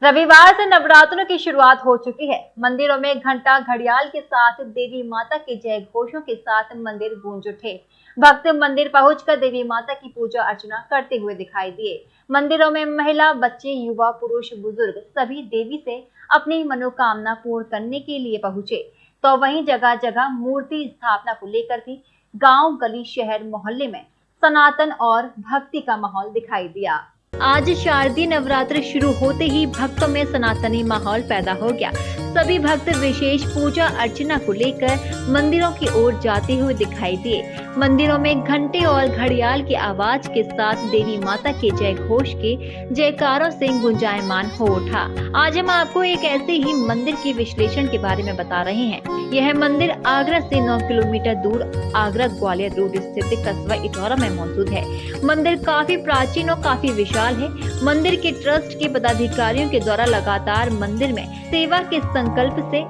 रविवार से नवरात्रों की शुरुआत हो चुकी है। मंदिरों में घंटा घड़ियाल के साथ देवी माता के जय घोषों के साथ मंदिर गूंज उठे। भक्त मंदिर पहुंचकर देवी माता की पूजा अर्चना करते हुए दिखाई दिए। मंदिरों में महिला, बच्चे, युवा, पुरुष, बुजुर्ग सभी देवी से अपनी मनोकामना पूर्ण करने के लिए पहुंचे। तो वहीं जगह जगह मूर्ति स्थापना को लेकर भी गाँव, गली, शहर, मोहल्ले में सनातन और भक्ति का माहौल दिखाई दिया। आज शारदीय नवरात्र शुरू होते ही भक्तों में सनातनी माहौल पैदा हो गया। सभी भक्त विशेष पूजा अर्चना को लेकर मंदिरों की ओर जाते हुए दिखाई दिए। मंदिरों में घंटे और घड़ियाल की आवाज के साथ देवी माता के जय घोष के जयकारों से गुंजायमान हो उठा। आज हम आपको एक ऐसे ही मंदिर के विश्लेषण के बारे में बता रहे हैं। यह मंदिर आगरा से 9 किलोमीटर दूर आगरा ग्वालियर रोड स्थित कस्बा इटौरा में मौजूद है। मंदिर काफी प्राचीन और काफी विशाल है। मंदिर के ट्रस्ट के पदाधिकारियों के द्वारा लगातार मंदिर में सेवा के संकल्प से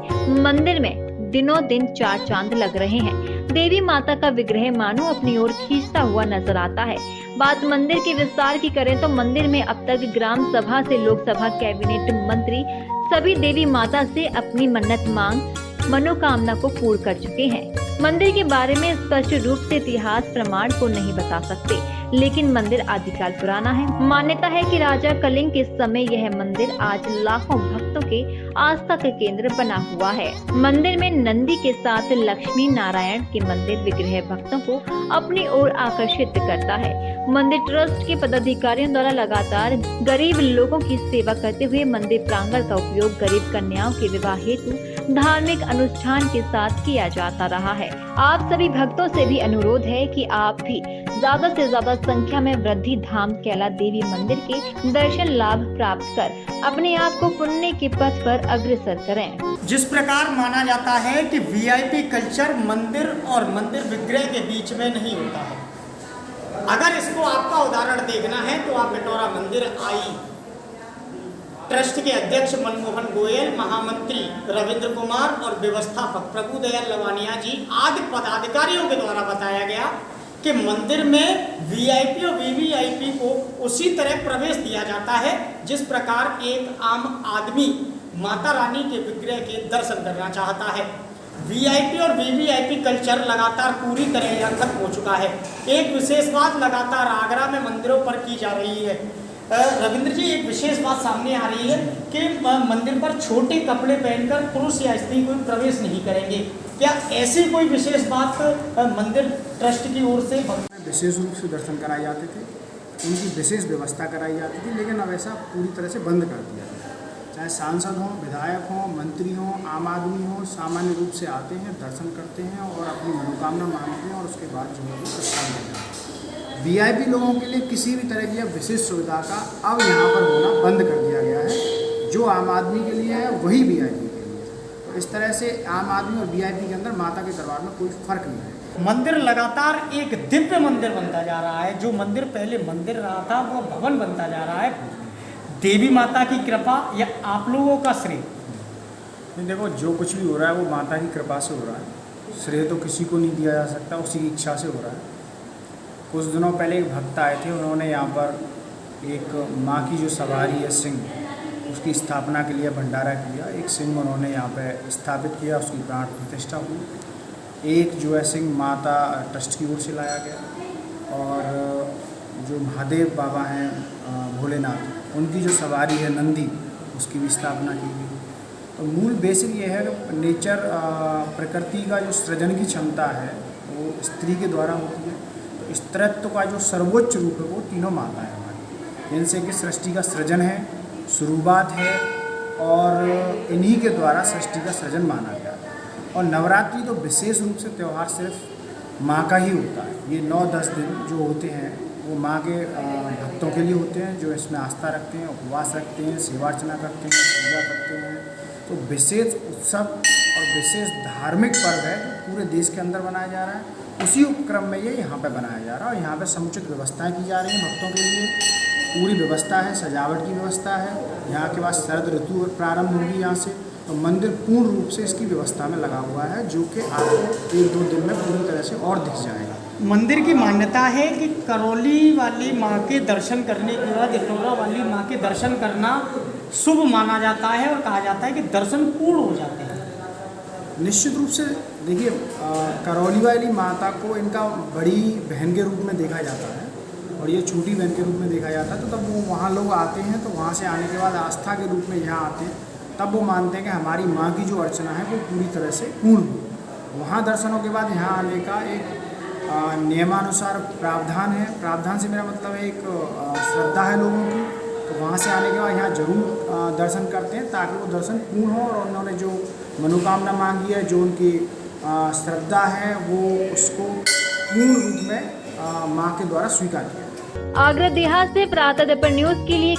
मंदिर में दिनों दिन चार चांद लग रहे हैं। देवी माता का विग्रह मानो अपनी ओर खींचता हुआ नजर आता है। बात मंदिर के विस्तार की करें तो मंदिर में अब तक ग्राम सभा से लोकसभा कैबिनेट मंत्री सभी देवी माता से अपनी मन्नत मांग मनोकामना को पूर्ण कर चुके हैं। मंदिर के बारे में स्पष्ट रूप से इतिहास प्रमाण को नहीं बता सकते, लेकिन मंदिर आदिकाल पुराना है। मान्यता है कि राजा कलिंग के समय यह मंदिर आज लाखों भक्तों के आस्था का केंद्र बना हुआ है। मंदिर में नंदी के साथ लक्ष्मी नारायण के मंदिर विग्रह भक्तों को अपनी ओर आकर्षित करता है। मंदिर ट्रस्ट के पदाधिकारियों द्वारा लगातार गरीब लोगों की सेवा करते हुए मंदिर प्रांगण का उपयोग गरीब कन्याओं के विवाह हेतु धार्मिक अनुष्ठान के साथ किया जाता रहा है। आप सभी भक्तों से भी अनुरोध है कि आप भी ज्यादा से ज्यादा संख्या में वृद्धि धाम कैला देवी मंदिर के दर्शन लाभ प्राप्त कर अपने आप को पुण्य के पथ पर अग्रसर करें। जिस प्रकार माना जाता है कि वीआईपी कल्चर मंदिर और मंदिर विग्रह के बीच में नहीं होता है। अगर इसको आपका उदाहरण देखना है तो आप इटौरा मंदिर आई ट्रस्ट के अध्यक्ष मनमोहन गोयल, महामंत्री रविंद्र कुमार और व्यवस्थापक प्रभु दयाल लवानिया जी आदि पदाधिकारियों के द्वारा बताया गया कि मंदिर में वीआईपी और वीवीआईपी को उसी तरह प्रवेश दिया जाता है जिस प्रकार एक आम आदमी माता रानी के विग्रह के दर्शन करना चाहता है। वीआईपी और वीवीआईपी कल्चर लगातार पूरी तरह यह खत्म हो चुका है। एक विशेष बात लगातार आगरा में मंदिरों पर की जा रही है। रविंद्र जी, एक विशेष बात सामने आ रही है कि मंदिर पर छोटे कपड़े पहनकर पुरुष या स्त्री कोई प्रवेश नहीं करेंगे। क्या ऐसी कोई विशेष बात मंदिर ट्रस्ट की ओर से विशेष रूप से दर्शन कराए जाते थे, उनकी विशेष व्यवस्था कराई जाती थी, लेकिन अब ऐसा पूरी तरह से बंद कर दिया गया। चाहे सांसद हों, विधायक हों, मंत्री हों, आम आदमी हों, सामान्य रूप से आते हैं, दर्शन करते हैं और अपनी मनोकामना मांगते हैं और उसके बाद जो है वो प्रस्थान करते हैं। वीआईपी लोगों के लिए किसी भी तरह की विशेष सुविधा का अब यहाँ पर होना बंद कर दिया गया है। जो आम आदमी के लिए है वही वीआईपी के लिए है। तो इस तरह से आम आदमी और वीआईपी के अंदर माता के दरबार में कोई फर्क नहीं है। मंदिर लगातार एक दिव्य मंदिर बनता जा रहा है। जो मंदिर पहले मंदिर रहा था वो भवन बनता जा रहा है। देवी माता की कृपा या आप लोगों का श्रेय? देखो, जो कुछ भी हो रहा है वो माता की कृपा से हो रहा है। श्रेय तो किसी को नहीं दिया जा सकता, उसी की इच्छा से हो रहा है। कुछ दिनों पहले एक भक्त आए थे, उन्होंने यहाँ पर एक माँ की जो सवारी है सिंह, उसकी स्थापना के लिए भंडारा किया। एक सिंह उन्होंने यहाँ पे स्थापित किया, उसकी प्राण प्रतिष्ठा हुई। एक जो है सिंह माता ट्रस्ट की ओर से लाया गया और जो महादेव बाबा हैं भोलेनाथ, उनकी जो सवारी है नंदी, उसकी भी स्थापना की गई। तो मूल बेसिक ये है कि नेचर प्रकृति का जो सृजन की क्षमता है वो स्त्री के द्वारा होती है। तो स्त्रीत्व का जो सर्वोच्च रूप है वो तीनों माता है हमारी, जिनसे कि सृष्टि का सृजन है, शुरुआत है और इन्हीं के द्वारा सृष्टि का सृजन माना गया। और नवरात्रि तो विशेष रूप से त्यौहार सिर्फ माँ का ही होता है। ये 9-10 दिन जो होते हैं वो माँ के भक्तों के लिए होते हैं, जो इसमें आस्था रखते हैं, उपवास रखते हैं, सेवा अर्चना करते हैं, पूजा करते हैं। तो विशेष उत्सव और विशेष धार्मिक पर्व है जो पूरे देश के अंदर मनाया जा रहा है। उसी उपक्रम में ये यहाँ पे बनाया जा रहा है और यहाँ पे समुचित व्यवस्थाएं की जा रही हैं भक्तों के लिए। पूरी व्यवस्था है, सजावट की व्यवस्था है। यहाँ के बाद शरद ऋतु प्रारंभ होगी यहाँ से, तो मंदिर पूर्ण रूप से इसकी व्यवस्था में लगा हुआ है, जो कि आपको 1-2 दिन में पूरी तरह से और दिख जाएगा। मंदिर की मान्यता है कि करौली वाली माँ के दर्शन करने के बाद इटौरा वाली माँ के दर्शन करना शुभ माना जाता है और कहा जाता है कि दर्शन पूर्ण हो जाते हैं। निश्चित रूप से देखिए, करौली वाली माता को इनका बड़ी बहन के रूप में देखा जाता है और ये छोटी बहन के रूप में देखा जाता है। तो तब वो वहाँ लोग आते हैं, तो वहाँ से आने के बाद आस्था के रूप में यहाँ आते हैं, तब वो मानते हैं कि हमारी माँ की जो अर्चना है वो पूरी तरह से पूर्ण हुई। वहाँ दर्शनों के बाद यहाँ आने का एक नियमानुसार प्रावधान है। प्रावधान से मेरा मतलब है एक श्रद्धा है लोगों की, तो वहाँ से आने के बाद यहाँ जरूर दर्शन करते हैं ताकि वो दर्शन पूर्ण हो और उन्होंने जो मनोकामना मांगी है, जो उनकी श्रद्धा है, वो उसको पूर्ण रूप में माँ के द्वारा स्वीकार किया। आगरा देहात से प्रातः दर्पण न्यूज के लिए